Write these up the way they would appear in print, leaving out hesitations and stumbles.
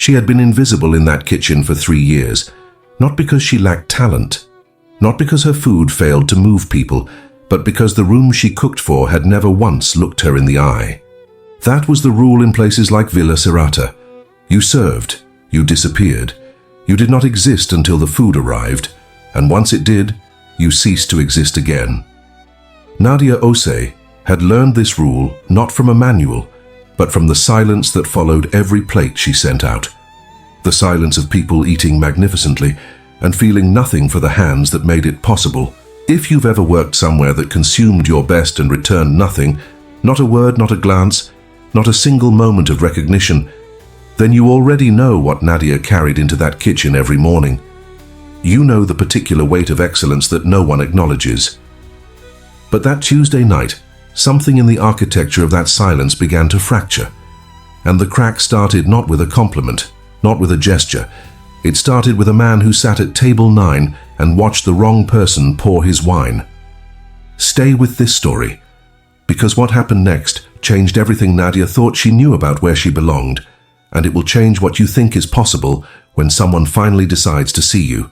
She had been invisible in that kitchen for 3 years, not because she lacked talent, not because her food failed to move people, but because the room she cooked for had never once looked her in the eye. That was the rule in places like Villa Serrata. You served, you disappeared. You did not exist until the food arrived, and once it did, you ceased to exist again. Nadia Ose had learned this rule not from a manual, but from the silence that followed every plate she sent out. The silence of people eating magnificently and feeling nothing for the hands that made it possible. If you've ever worked somewhere that consumed your best and returned nothing, not a word, not a glance, not a single moment of recognition, then you already know what Nadia carried into that kitchen every morning. You know the particular weight of excellence that no one acknowledges. But that Tuesday night, something in the architecture of that silence began to fracture. And the crack started not with a compliment, not with a gesture. It started with a man who sat at table 9 and watched the wrong person pour his wine. Stay with this story, because what happened next changed everything Nadia thought she knew about where she belonged, and it will change what you think is possible when someone finally decides to see you.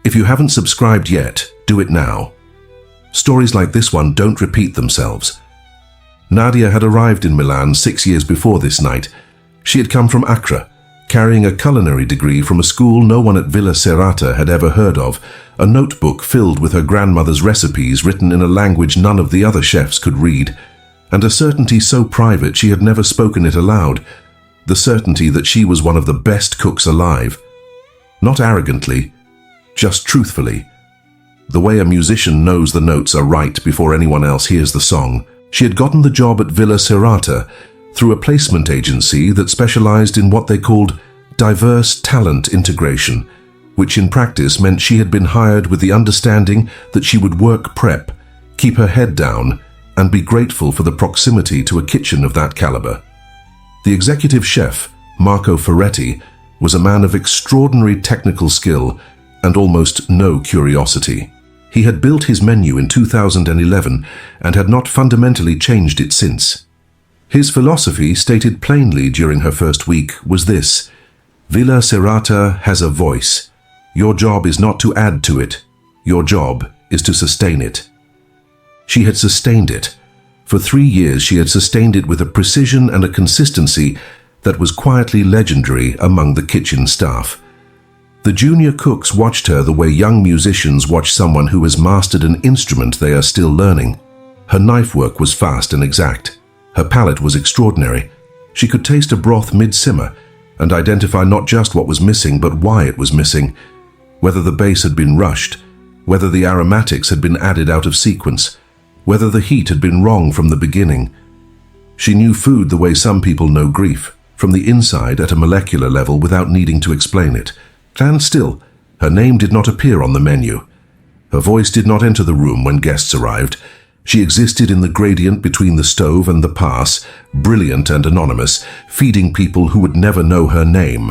If you haven't subscribed yet, do it now. Stories like this one don't repeat themselves. Nadia had arrived in Milan 6 years before this night. She had come from Accra, carrying a culinary degree from a school no one at Villa Serrata had ever heard of, a notebook filled with her grandmother's recipes written in a language none of the other chefs could read, and a certainty so private she had never spoken it aloud, the certainty that she was one of the best cooks alive. Not arrogantly, just truthfully. The way a musician knows the notes are right before anyone else hears the song. She had gotten the job at Villa Serrata through a placement agency that specialized in what they called diverse talent integration, which in practice meant she had been hired with the understanding that she would work prep, keep her head down, and be grateful for the proximity to a kitchen of that caliber. The executive chef, Marco Ferretti, was a man of extraordinary technical skill and almost no curiosity. He had built his menu in 2011 and had not fundamentally changed it since. His philosophy, stated plainly during her first week, was this: Villa Serrata has a voice. Your job is not to add to it. Your job is to sustain it. She had sustained it. For 3 years she had sustained it with a precision and a consistency that was quietly legendary among the kitchen staff. The junior cooks watched her the way young musicians watch someone who has mastered an instrument they are still learning. Her knife work was fast and exact. Her palate was extraordinary. She could taste a broth mid-simmer and identify not just what was missing but why it was missing, whether the base had been rushed, whether the aromatics had been added out of sequence, whether the heat had been wrong from the beginning. She knew food the way some people know grief, from the inside at a molecular level without needing to explain it. And still, her name did not appear on the menu. Her voice did not enter the room when guests arrived. She existed in the gradient between the stove and the pass, brilliant and anonymous, feeding people who would never know her name.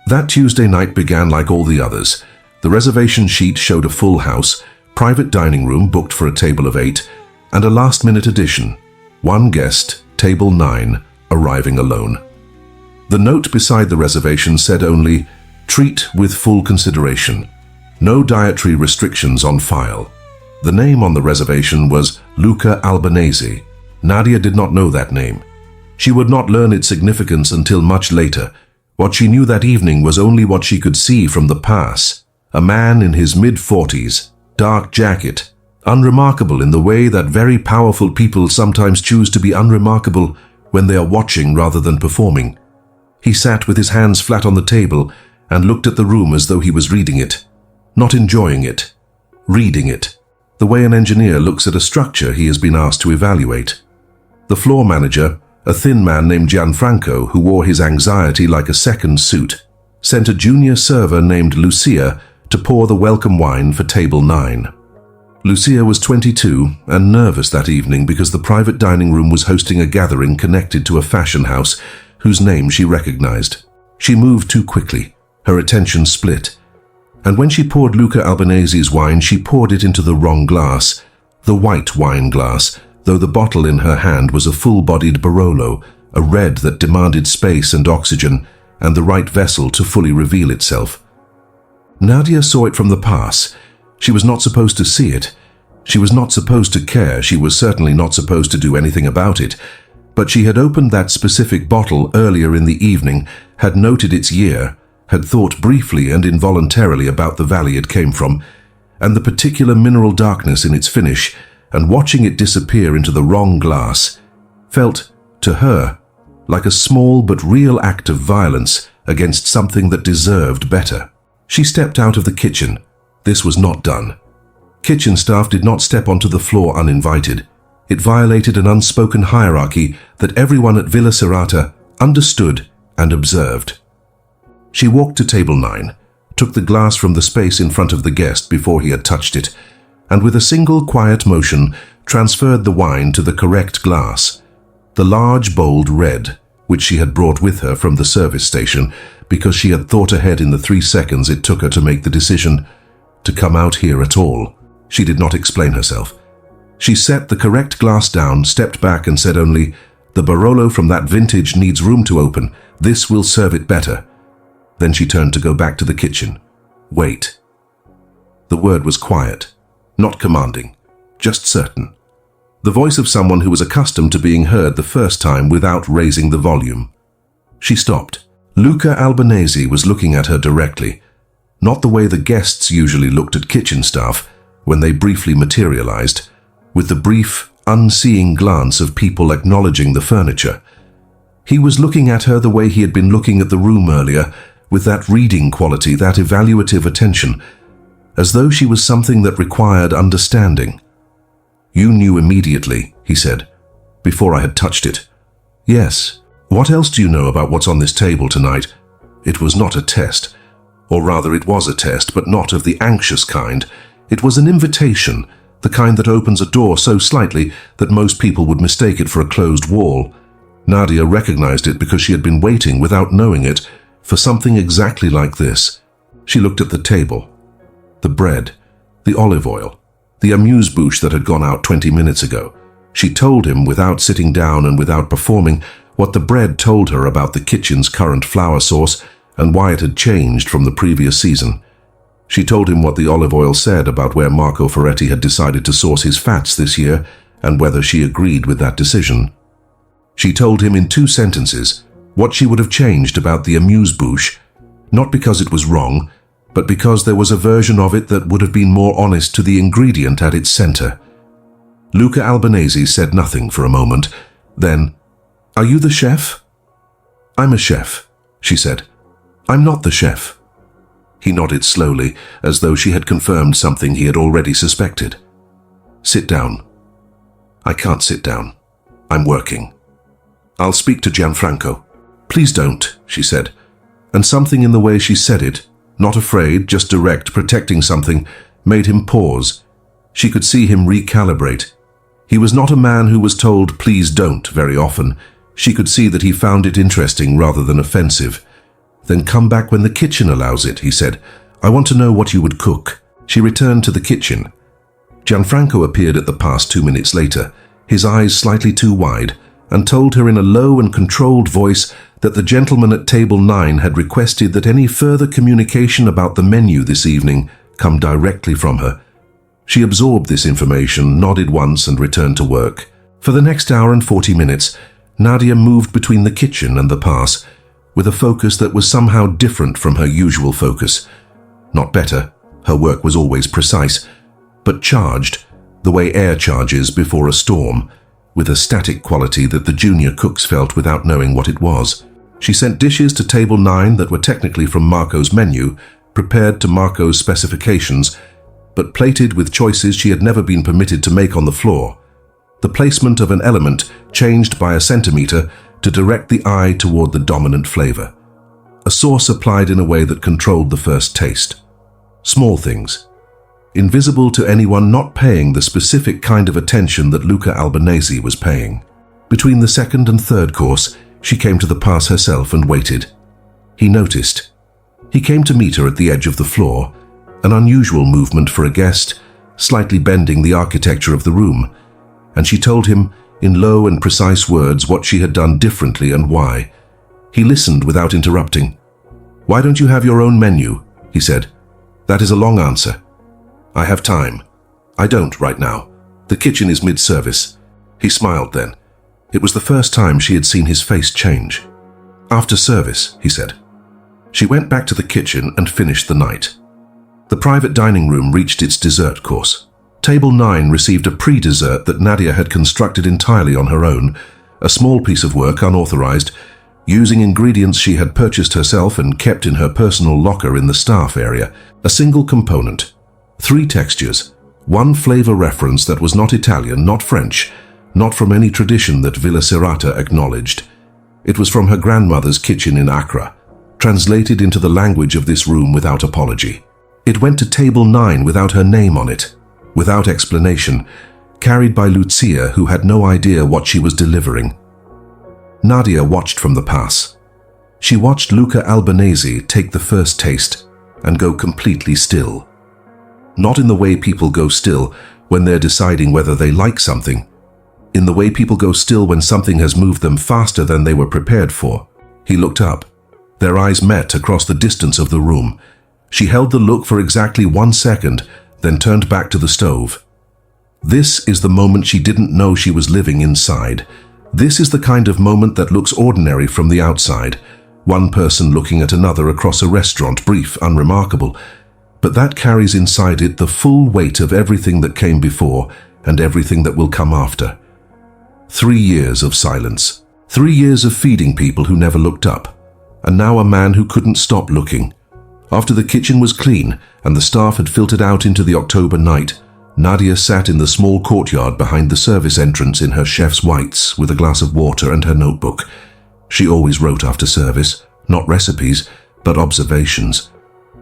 That Tuesday night began like all the others. The reservation sheet showed a full house, private dining room booked for a table of 8, and a last-minute addition. One guest, table 9, arriving alone. The note beside the reservation said only, "Treat with full consideration. No dietary restrictions on file." The name on the reservation was Luca Albanese. Nadia did not know that name. She would not learn its significance until much later. What she knew that evening was only what she could see from the pass. A man in his mid-40s, dark jacket, unremarkable in the way that very powerful people sometimes choose to be unremarkable when they are watching rather than performing. He sat with his hands flat on the table and looked at the room as though he was reading it. Not enjoying it. Reading it. The way an engineer looks at a structure he has been asked to evaluate. The floor manager, a thin man named Gianfranco who wore his anxiety like a second suit, sent a junior server named Lucia to pour the welcome wine for table 9. Lucia was 22 and nervous that evening because the private dining room was hosting a gathering connected to a fashion house whose name she recognized. She moved too quickly. Her attention split. And when she poured Luca Albanese's wine, she poured it into the wrong glass, the white wine glass, though the bottle in her hand was a full-bodied Barolo, a red that demanded space and oxygen, and the right vessel to fully reveal itself. Nadia saw it from the pass. She was not supposed to see it. She was not supposed to care. She was certainly not supposed to do anything about it. But she had opened that specific bottle earlier in the evening, had noted its year, had thought briefly and involuntarily about the valley it came from, and the particular mineral darkness in its finish, and watching it disappear into the wrong glass, felt, to her, like a small but real act of violence against something that deserved better. She stepped out of the kitchen. This was not done. Kitchen staff did not step onto the floor uninvited. It violated an unspoken hierarchy that everyone at Villa Serrata understood and observed. She walked to table 9, took the glass from the space in front of the guest before he had touched it, and with a single quiet motion transferred the wine to the correct glass, the large bold red, which she had brought with her from the service station because she had thought ahead in the 3 seconds it took her to make the decision to come out here at all. She did not explain herself. She set the correct glass down, stepped back and said only, "The Barolo from that vintage needs room to open. This will serve it better." Then she turned to go back to the kitchen. "Wait." The word was quiet, not commanding, just certain. The voice of someone who was accustomed to being heard the first time without raising the volume. She stopped. Luca Albanese was looking at her directly, not the way the guests usually looked at kitchen staff when they briefly materialized, with the brief, unseeing glance of people acknowledging the furniture. He was looking at her the way he had been looking at the room earlier, with that reading quality, that evaluative attention, as though she was something that required understanding. "You knew immediately," he said, "before I had touched it." "Yes. What else do you know about what's on this table tonight?" It was not a test. Or rather, it was a test, but not of the anxious kind. It was an invitation, the kind that opens a door so slightly that most people would mistake it for a closed wall. Nadia recognized it because she had been waiting, without knowing it, for something exactly like this. She looked at the table. The bread, the olive oil, the amuse-bouche that had gone out 20 minutes ago. She told him, without sitting down and without performing, what the bread told her about the kitchen's current flour source and why it had changed from the previous season. She told him what the olive oil said about where Marco Ferretti had decided to source his fats this year and whether she agreed with that decision. She told him in 2 sentences what she would have changed about the amuse-bouche, not because it was wrong, but because there was a version of it that would have been more honest to the ingredient at its center. Luca Albanese said nothing for a moment. Then, "Are you the chef?" "I'm a chef," she said. "I'm not the chef." He nodded slowly, as though she had confirmed something he had already suspected. "Sit down." "I can't sit down. I'm working." "I'll speak to Gianfranco." "Please don't," she said. And something in the way she said it, not afraid, just direct, protecting something, made him pause. She could see him recalibrate. He was not a man who was told, "Please don't," very often. She could see that he found it interesting rather than offensive. "Then come back when the kitchen allows it," he said. "I want to know what you would cook." She returned to the kitchen. Gianfranco appeared at the pass 2 minutes later, his eyes slightly too wide, and told her in a low and controlled voice that the gentleman at table 9 had requested that any further communication about the menu this evening come directly from her. She absorbed this information, nodded once, and returned to work. For the next hour and 40 minutes, Nadia moved between the kitchen and the pass, with a focus that was somehow different from her usual focus. Not better, her work was always precise, but charged, the way air charges before a storm, with a static quality that the junior cooks felt without knowing what it was. She sent dishes to table 9 that were technically from Marco's menu, prepared to Marco's specifications, but plated with choices she had never been permitted to make on the floor. The placement of an element changed by a centimeter to direct the eye toward the dominant flavor. A sauce applied in a way that controlled the first taste. Small things, invisible to anyone not paying the specific kind of attention that Luca Albanese was paying. Between the second and third course, she came to the pass herself and waited. He noticed. He came to meet her at the edge of the floor, an unusual movement for a guest, slightly bending the architecture of the room, and she told him in low and precise words what she had done differently and why. He listened without interrupting. "Why don't you have your own menu?" he said. "That is a long answer." "I have time." "I don't right now. The kitchen is mid-service." He smiled then. It was the first time she had seen his face change. "After service," he said. She went back to the kitchen and finished the night. The private dining room reached its dessert course. Table 9 received a pre-dessert that Nadia had constructed entirely on her own, a small piece of work unauthorized, using ingredients she had purchased herself and kept in her personal locker in the staff area. A single component, 3 textures, 1 flavor reference that was not Italian, not French, not from any tradition that Villa Serrata acknowledged. It was from her grandmother's kitchen in Accra, translated into the language of this room without apology. It went to table 9 without her name on it, without explanation, carried by Lucia, who had no idea what she was delivering. Nadia watched from the pass. She watched Luca Albanese take the first taste and go completely still. Not in the way people go still when they're deciding whether they like something, in the way people go still when something has moved them faster than they were prepared for. He looked up. Their eyes met across the distance of the room. She held the look for exactly 1 second, then turned back to the stove. This is the moment she didn't know she was living inside. This is the kind of moment that looks ordinary from the outside. One person looking at another across a restaurant, brief, unremarkable. But that carries inside it the full weight of everything that came before and everything that will come after. 3 years of silence. 3 years of feeding people who never looked up. And now a man who couldn't stop looking. After the kitchen was clean and the staff had filtered out into the October night, Nadia sat in the small courtyard behind the service entrance in her chef's whites with a glass of water and her notebook. She always wrote after service, not recipes, but observations.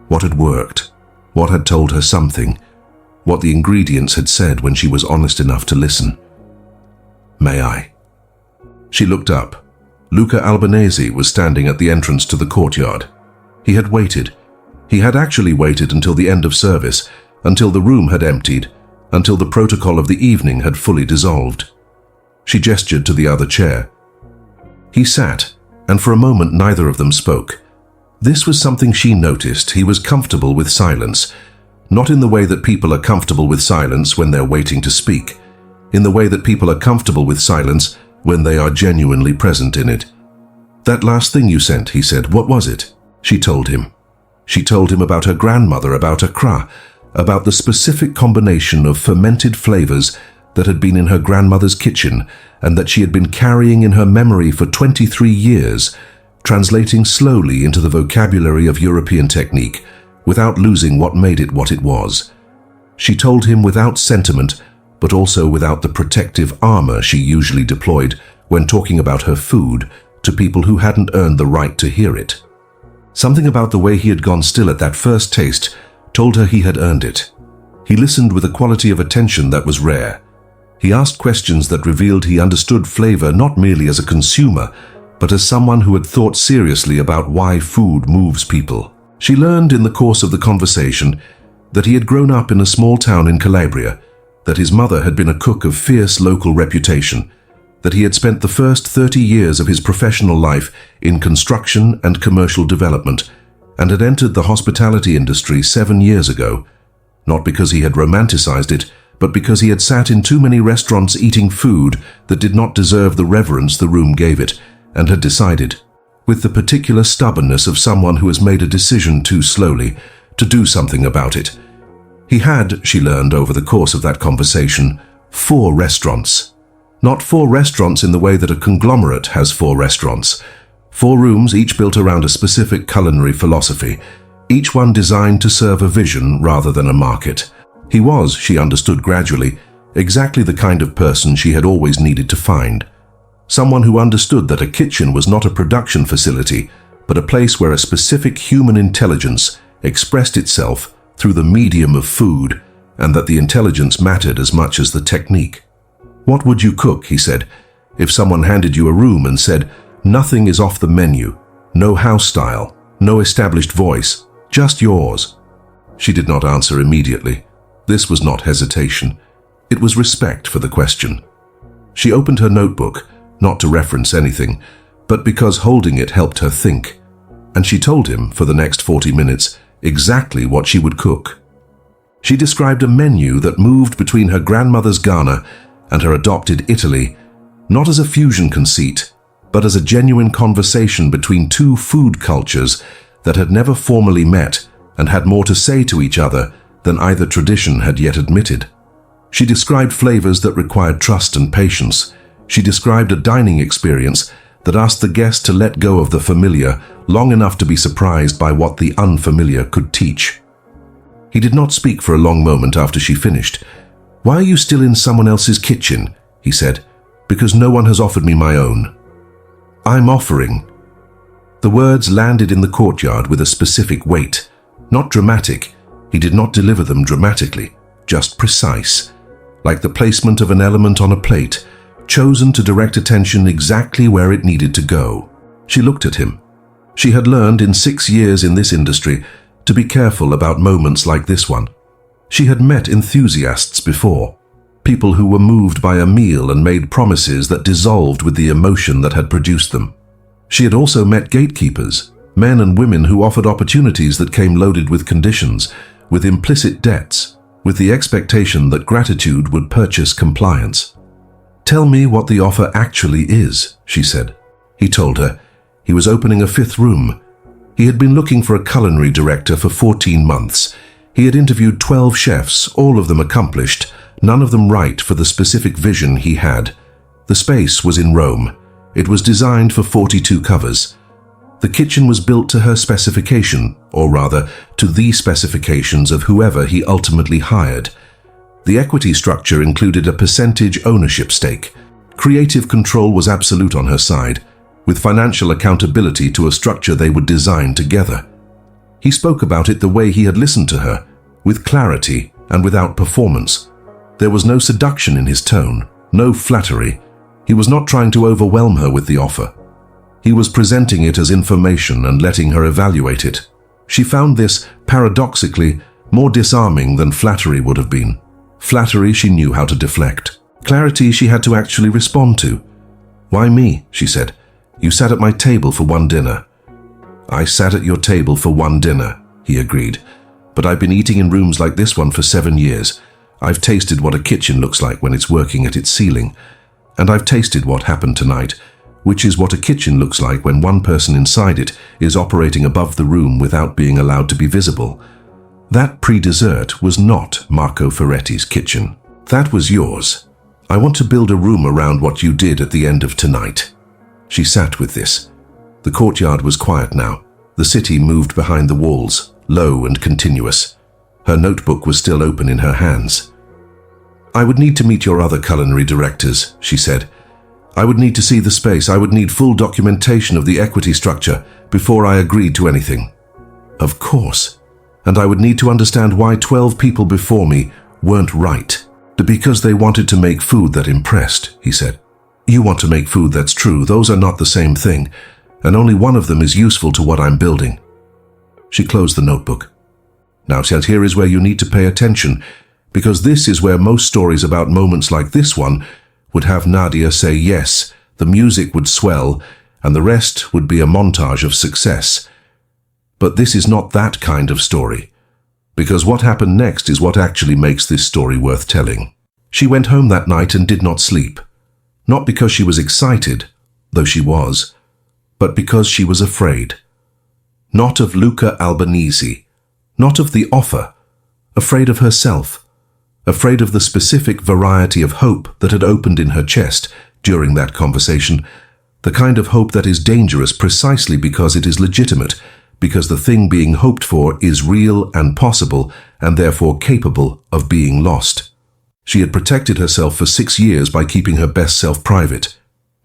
What had worked, what had told her something, what the ingredients had said when she was honest enough to listen. "May I?" She looked up. Luca Albanese was standing at the entrance to the courtyard. He had waited. He had actually waited until the end of service, until the room had emptied, until the protocol of the evening had fully dissolved. She gestured to the other chair. He sat, and for a moment neither of them spoke. This was something she noticed. He was comfortable with silence, not in the way that people are comfortable with silence when they're waiting to speak, in the way that people are comfortable with silence when they are genuinely present in it. "That last thing you sent," he said, "what was it?" She told him. She told him about her grandmother, about Accra, about the specific combination of fermented flavors that had been in her grandmother's kitchen and that she had been carrying in her memory for 23 years, translating slowly into the vocabulary of European technique without losing what made it what it was. She told him without sentiment, but also without the protective armor she usually deployed when talking about her food to people who hadn't earned the right to hear it. Something about the way he had gone still at that first taste told her he had earned it. He listened with a quality of attention that was rare. He asked questions that revealed he understood flavor not merely as a consumer, but as someone who had thought seriously about why food moves people. She learned in the course of the conversation that he had grown up in a small town in Calabria, that his mother had been a cook of fierce local reputation, that he had spent the first 30 years of his professional life in construction and commercial development, and had entered the hospitality industry 7 years ago, not because he had romanticized it, but because he had sat in too many restaurants eating food that did not deserve the reverence the room gave it, and had decided, with the particular stubbornness of someone who has made a decision too slowly, to do something about it. He had, she learned over the course of that conversation, 4 restaurants. Not 4 restaurants in the way that a conglomerate has 4 restaurants. 4 rooms, each built around a specific culinary philosophy, each one designed to serve a vision rather than a market. He was, she understood gradually, exactly the kind of person she had always needed to find. Someone who understood that a kitchen was not a production facility, but a place where a specific human intelligence expressed itself through the medium of food, and that the intelligence mattered as much as the technique. "What would you cook?" he said, "if someone handed you a room and said, nothing is off the menu, no house style, no established voice, just yours?" She did not answer immediately. This was not hesitation. It was respect for the question. She opened her notebook, not to reference anything, but because holding it helped her think. And she told him, for the next 40 minutes, exactly what she would cook. She described a menu that moved between her grandmother's Ghana and her adopted Italy, not as a fusion conceit, but as a genuine conversation between two food cultures that had never formally met and had more to say to each other than either tradition had yet admitted. She described flavors that required trust and patience. She described a dining experience that asked the guest to let go of the familiar long enough to be surprised by what the unfamiliar could teach. He did not speak for a long moment after she finished. "Why are you still in someone else's kitchen?" he said. "Because no one has offered me my own." "I'm offering." The words landed in the courtyard with a specific weight. Not dramatic. He did not deliver them dramatically, just precise, like the placement of an element on a plate, chosen to direct attention exactly where it needed to go. She looked at him. She had learned in 6 years in this industry to be careful about moments like this one. She had met enthusiasts before, people who were moved by a meal and made promises that dissolved with the emotion that had produced them. She had also met gatekeepers, men and women who offered opportunities that came loaded with conditions, with implicit debts, with the expectation that gratitude would purchase compliance. "Tell me what the offer actually is," she said. He told her. He was opening a 5th room. He had been looking for a culinary director for 14 months. He had interviewed 12 chefs, all of them accomplished, none of them right for the specific vision he had. The space was in Rome. It was designed for 42 covers. The kitchen was built to her specification, or rather, to the specifications of whoever he ultimately hired. The equity structure included a percentage ownership stake. Creative control was absolute on her side, with financial accountability to a structure they would design together. He spoke about it the way he had listened to her, with clarity and without performance. There was no seduction in his tone, no flattery. He was not trying to overwhelm her with the offer. He was presenting it as information and letting her evaluate it. She found this, paradoxically, more disarming than flattery would have been. Flattery she knew how to deflect. Clarity she had to actually respond to. "Why me?" she said. "You sat at my table for one dinner." "I sat at your table for one dinner," he agreed. "But I've been eating in rooms like this one for 7 years. I've tasted what a kitchen looks like when it's working at its ceiling. And I've tasted what happened tonight, which is what a kitchen looks like when one person inside it is operating above the room without being allowed to be visible. That pre-dessert was not Marco Ferretti's kitchen. That was yours. I want to build a room around what you did at the end of tonight." She sat with this. The courtyard was quiet now. The city moved behind the walls, low and continuous. Her notebook was still open in her hands. "I would need to meet your other culinary directors," she said. "I would need to see the space. I would need full documentation of the equity structure before I agreed to anything." "Of course. And I would need to understand why 12 people before me weren't right. Because they wanted to make food that impressed," he said. "You want to make food that's true. Those are not the same thing, and only one of them is useful to what I'm building." She closed the notebook. "Now, said, here is where you need to pay attention, because this is where most stories about moments like this one would have Nadia say yes, the music would swell, and the rest would be a montage of success. But this is not that kind of story, because what happened next is what actually makes this story worth telling." She went home that night and did not sleep. Not because she was excited, though she was, but because she was afraid. Not of Luca Albanese, not of the offer, afraid of herself, afraid of the specific variety of hope that had opened in her chest during that conversation, the kind of hope that is dangerous precisely because it is legitimate, because the thing being hoped for is real and possible and therefore capable of being lost. She had protected herself for 6 years by keeping her best self private,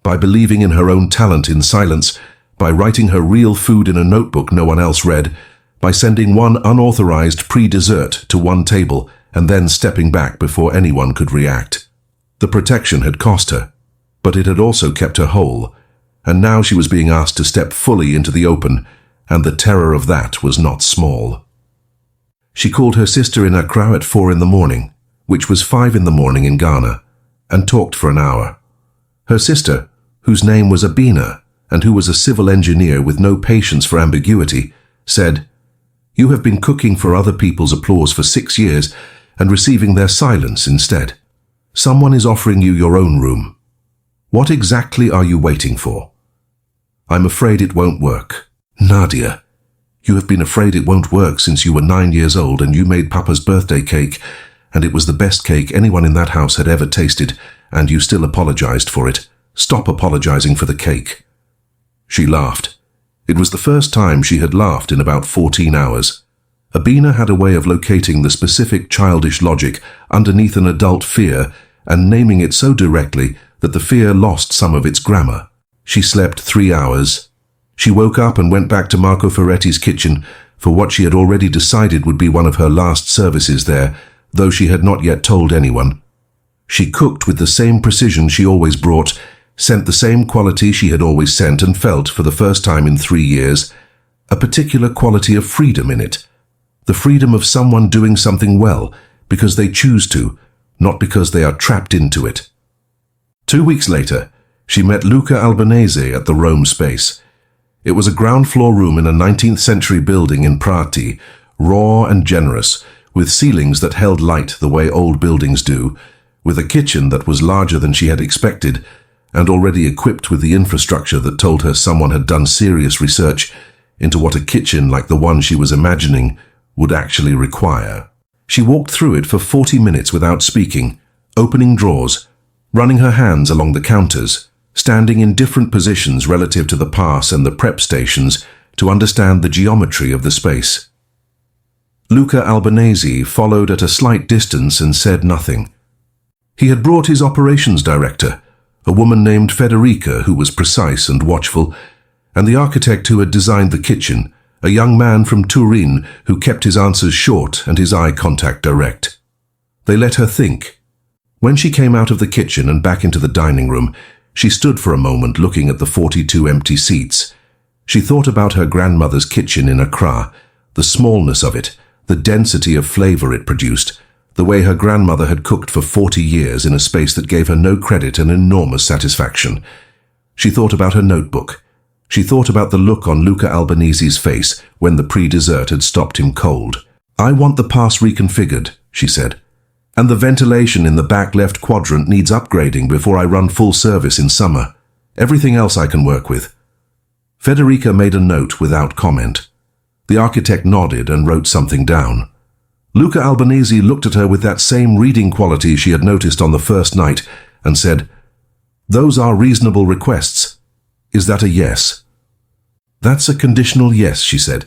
by believing in her own talent in silence, by writing her real food in a notebook no one else read, by sending one unauthorized pre-dessert to one table and then stepping back before anyone could react. The protection had cost her, but it had also kept her whole, and now she was being asked to step fully into the open, and the terror of that was not small. She called her sister in Accra at 4 in the morning, which was 5 in the morning in Ghana, and talked for an hour. Her sister, whose name was Abina, and who was a civil engineer with no patience for ambiguity, said, "You have been cooking for other people's applause for 6 years and receiving their silence instead. Someone is offering you your own room. What exactly are you waiting for?" "I'm afraid it won't work." "Nadia, you have been afraid it won't work since you were 9 years old and you made Papa's birthday cake, and it was the best cake anyone in that house had ever tasted, and you still apologized for it. Stop apologizing for the cake." She laughed. It was the first time she had laughed in about 14 hours. Abina had a way of locating the specific childish logic underneath an adult fear and naming it so directly that the fear lost some of its grammar. She slept 3 hours. She woke up and went back to Marco Ferretti's kitchen for what she had already decided would be one of her last services there, though she had not yet told anyone. She cooked with the same precision she always brought, sent the same quality she had always sent, and felt, for the first time in 3 years, a particular quality of freedom in it. The freedom of someone doing something well because they choose to, not because they are trapped into it. 2 weeks later, she met Luca Albanese at the Rome Space. It was a ground-floor room in a 19th century building in Prati, raw and generous, with ceilings that held light the way old buildings do, with a kitchen that was larger than she had expected, and already equipped with the infrastructure that told her someone had done serious research into what a kitchen like the one she was imagining would actually require. She walked through it for 40 minutes without speaking, opening drawers, running her hands along the counters, standing in different positions relative to the pass and the prep stations to understand the geometry of the space. Luca Albanese followed at a slight distance and said nothing. He had brought his operations director, a woman named Federica who was precise and watchful, and the architect who had designed the kitchen, a young man from Turin who kept his answers short and his eye contact direct. They let her think. When she came out of the kitchen and back into the dining room, she stood for a moment looking at the 42 empty seats. She thought about her grandmother's kitchen in Accra, the smallness of it, the density of flavor it produced, the way her grandmother had cooked for 40 years in a space that gave her no credit and enormous satisfaction. She thought about her notebook. She thought about the look on Luca Albanese's face when the pre-dessert had stopped him cold. "I want the pass reconfigured," she said, "and the ventilation in the back left quadrant needs upgrading before I run full service in summer. Everything else I can work with." Federica made a note without comment. The architect nodded and wrote something down. Luca Albanese looked at her with that same reading quality she had noticed on the first night and said, "Those are reasonable requests. Is that a yes?" "That's a conditional yes," she said.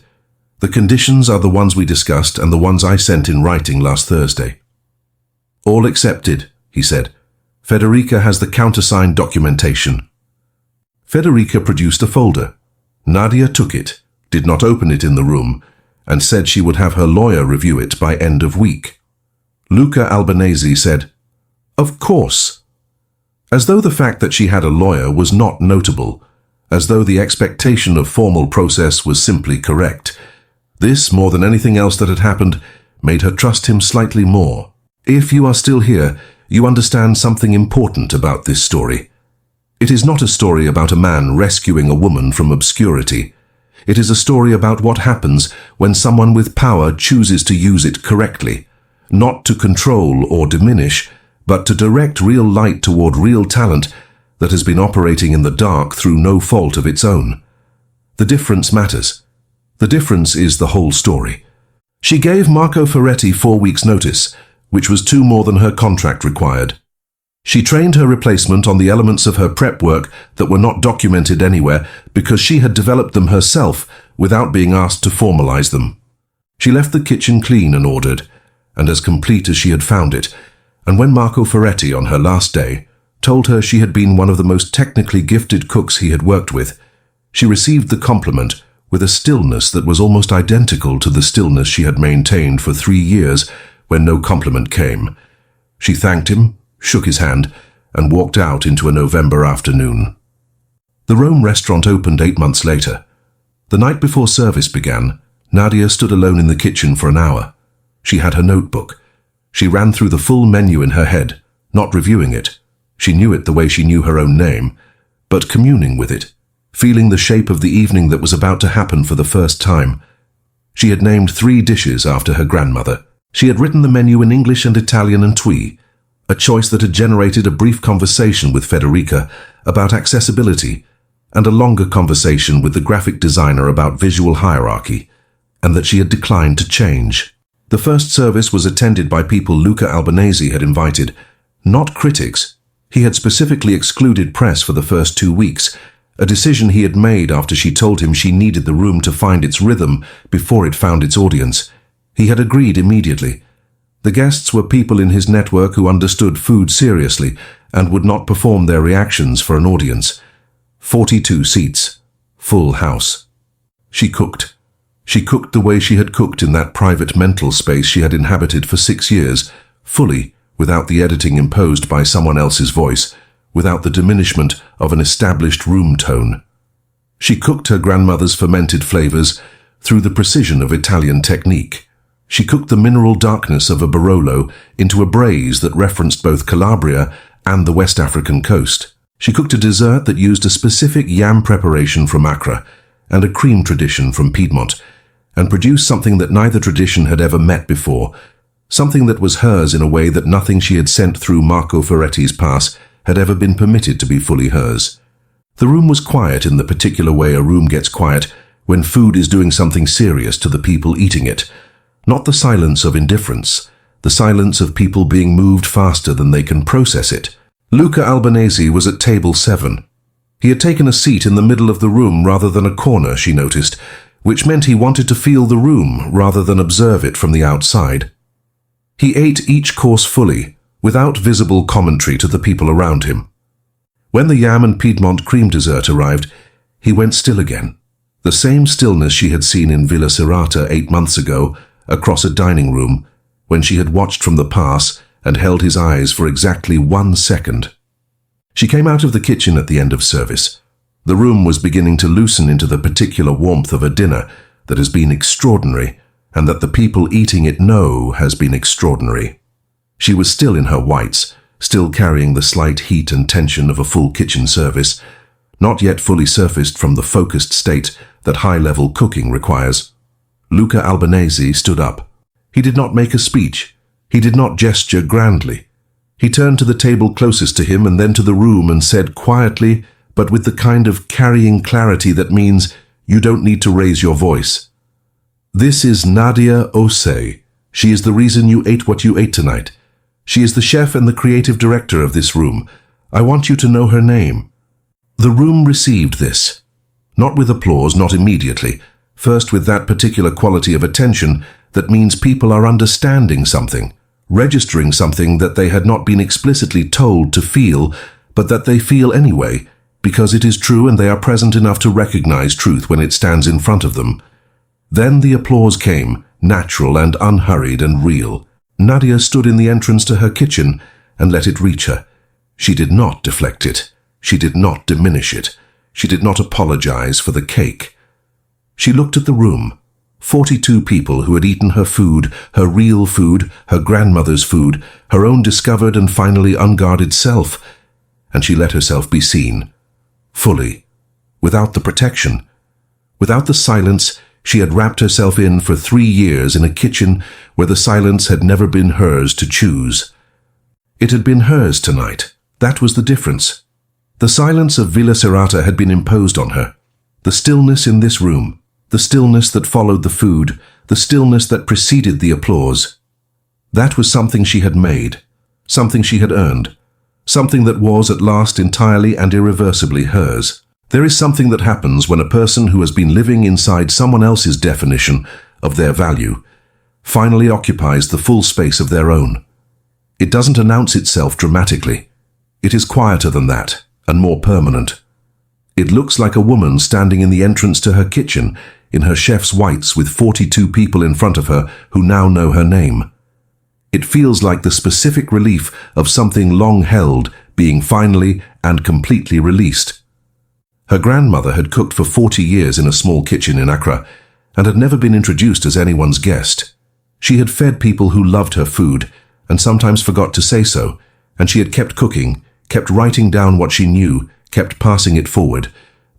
"The conditions are the ones we discussed and the ones I sent in writing last Thursday." "All accepted," he said. "Federica has the countersigned documentation." Federica produced a folder. Nadia took it, did not open it in the room, and said she would have her lawyer review it by end of week. Luca Albanese said, "Of course," as though the fact that she had a lawyer was not notable, as though the expectation of formal process was simply correct. This, more than anything else that had happened, made her trust him slightly more. If you are still here, you understand something important about this story. It is not a story about a man rescuing a woman from obscurity. It is a story about what happens when someone with power chooses to use it correctly, not to control or diminish, but to direct real light toward real talent that has been operating in the dark through no fault of its own. The difference matters. The difference is the whole story. She gave Marco Ferretti 4 weeks' notice, which was 2 more than her contract required. She trained her replacement on the elements of her prep work that were not documented anywhere because she had developed them herself without being asked to formalize them. She left the kitchen clean and ordered, and as complete as she had found it, and when Marco Ferretti, on her last day, told her she had been one of the most technically gifted cooks he had worked with, she received the compliment with a stillness that was almost identical to the stillness she had maintained for 3 years when no compliment came. She thanked him, shook his hand, and walked out into a November afternoon. The Rome restaurant opened 8 months later. The night before service began, Nadia stood alone in the kitchen for an hour. She had her notebook. She ran through the full menu in her head, not reviewing it. She knew it the way she knew her own name, but communing with it, feeling the shape of the evening that was about to happen for the first time. She had named 3 dishes after her grandmother. She had written the menu in English and Italian and Twi, a choice that had generated a brief conversation with Federica about accessibility and a longer conversation with the graphic designer about visual hierarchy, and that she had declined to change. The first service was attended by people Luca Albanese had invited, not critics. He had specifically excluded press for the first 2 weeks, a decision he had made after she told him she needed the room to find its rhythm before it found its audience. He had agreed immediately. The guests were people in his network who understood food seriously and would not perform their reactions for an audience. 42 seats. Full house. She cooked. She cooked the way she had cooked in that private mental space she had inhabited for 6 years, fully, without the editing imposed by someone else's voice, without the diminishment of an established room tone. She cooked her grandmother's fermented flavors through the precision of Italian technique. She cooked the mineral darkness of a Barolo into a braise that referenced both Calabria and the West African coast. She cooked a dessert that used a specific yam preparation from Accra and a cream tradition from Piedmont, and produced something that neither tradition had ever met before, something that was hers in a way that nothing she had sent through Marco Ferretti's pass had ever been permitted to be fully hers. The room was quiet in the particular way a room gets quiet when food is doing something serious to the people eating it, not the silence of indifference, the silence of people being moved faster than they can process it. Luca Albanese was at table 7. He had taken a seat in the middle of the room rather than a corner, she noticed, which meant he wanted to feel the room rather than observe it from the outside. He ate each course fully, without visible commentary to the people around him. When the yam and Piedmont cream dessert arrived, he went still again, the same stillness she had seen in Villa Serrata 8 months ago, across a dining room, when she had watched from the pass and held his eyes for exactly 1 second. She came out of the kitchen at the end of service. The room was beginning to loosen into the particular warmth of a dinner that has been extraordinary, and that the people eating it know has been extraordinary. She was still in her whites, still carrying the slight heat and tension of a full kitchen service, not yet fully surfaced from the focused state that high-level cooking requires. Luca Albanese stood up. He did not make a speech. He did not gesture grandly. He turned to the table closest to him and then to the room and said quietly, but with the kind of carrying clarity that means you don't need to raise your voice. "This is Nadia Osei. She is the reason you ate what you ate tonight. She is the chef and the creative director of this room. I want you to know her name." The room received this. Not with applause, not immediately. First with that particular quality of attention that means people are understanding something, registering something that they had not been explicitly told to feel, but that they feel anyway, because it is true and they are present enough to recognize truth when it stands in front of them. Then the applause came, natural and unhurried and real. Nadia stood in the entrance to her kitchen and let it reach her. She did not deflect it. She did not diminish it. She did not apologize for the cake. She looked at the room. 42 people who had eaten her food, her real food, her grandmother's food, her own discovered and finally unguarded self, and she let herself be seen. Fully. Without the protection. Without the silence she had wrapped herself in for 3 years in a kitchen where the silence had never been hers to choose. It had been hers tonight. That was the difference. The silence of Villa Serrata had been imposed on her. The stillness in this room, the stillness that followed the food, the stillness that preceded the applause. That was something she had made, something she had earned, something that was at last entirely and irreversibly hers. There is something that happens when a person who has been living inside someone else's definition of their value finally occupies the full space of their own. It doesn't announce itself dramatically. It is quieter than that and more permanent. It looks like a woman standing in the entrance to her kitchen in her chef's whites with 42 people in front of her who now know her name. It feels like the specific relief of something long held being finally and completely released. Her grandmother had cooked for 40 years in a small kitchen in Accra and had never been introduced as anyone's guest. She had fed people who loved her food and sometimes forgot to say so, and she had kept cooking, kept writing down what she knew, kept passing it forward,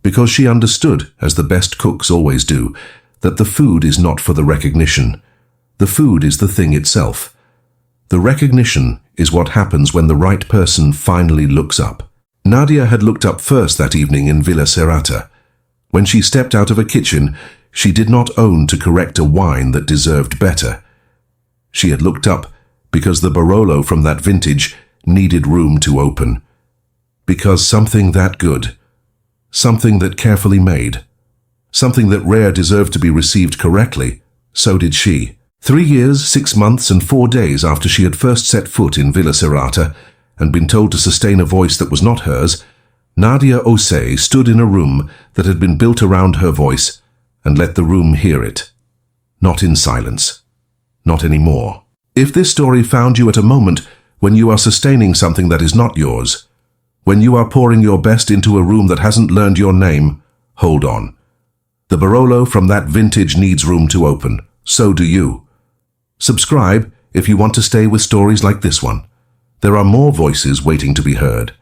Because she understood, as the best cooks always do, that the food is not for the recognition. The food is the thing itself. The recognition is what happens when the right person finally looks up. Nadia had looked up first that evening in Villa Serrata. When she stepped out of a kitchen, she did not own to correct a wine that deserved better. She had looked up because the Barolo from that vintage needed room to open. Because something that good, something that carefully made, something that rare deserved to be received correctly, so did she. 3 years, 6 months, and 4 days after she had first set foot in Villa Serrata and been told to sustain a voice that was not hers, Nadia Osei stood in a room that had been built around her voice and let the room hear it. Not in silence. Not anymore. If this story found you at a moment when you are sustaining something that is not yours, when you are pouring your best into a room that hasn't learned your name, hold on. The Barolo from that vintage needs room to open. So do you. Subscribe if you want to stay with stories like this one. There are more voices waiting to be heard.